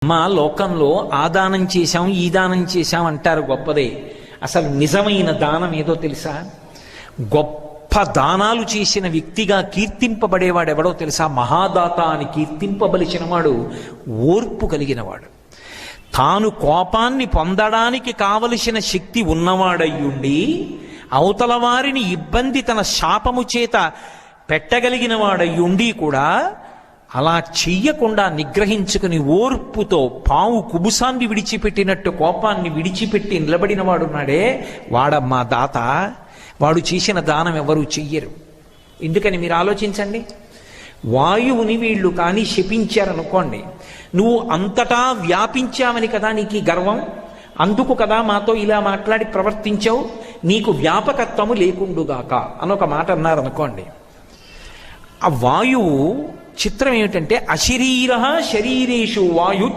మా లోకంలో ఆ దానం చేశాం ఈ దానం చేశాం అంటారు, గొప్పదే. అసలు నిజమైన దానం ఏదో తెలుసా? గొప్ప దానాలు చేసిన వ్యక్తిగా కీర్తింపబడేవాడు ఎవడో తెలుసా? మహాదాత అని కీర్తింపబలిచిన వాడు ఓర్పు కలిగినవాడు. తాను కోపాన్ని పొందడానికి కావలసిన శక్తి ఉన్నవాడయ్యుండి అవతల వారిని ఇబ్బంది తన శాపము చేత పెట్టగలిగిన వాడయ్యుండి కూడా అలా చెయ్యకుండా నిగ్రహించుకుని ఓర్పుతో పావు కుబుసాన్ని విడిచిపెట్టినట్టు కోపాన్ని విడిచిపెట్టి నిలబడిన వాడున్నాడే, వాడమ్మా దాత. వాడు చేసిన దానం ఎవరు చెయ్యరు. ఎందుకని మీరు ఆలోచించండి. వాయువుని వీళ్ళు కానీ శపించారనుకోండి, నువ్వు అంతటా వ్యాపించావని కదా నీకు గర్వం, అందుకు కదా మాతో ఇలా మాట్లాడి ప్రవర్తించావు, నీకు వ్యాపకత్వము లేకుండుగాక అని ఒక మాట అన్నారనుకోండి. ఆ వాయువు చిత్రం ఏమిటంటే అశరీర శరీరేషు వాయు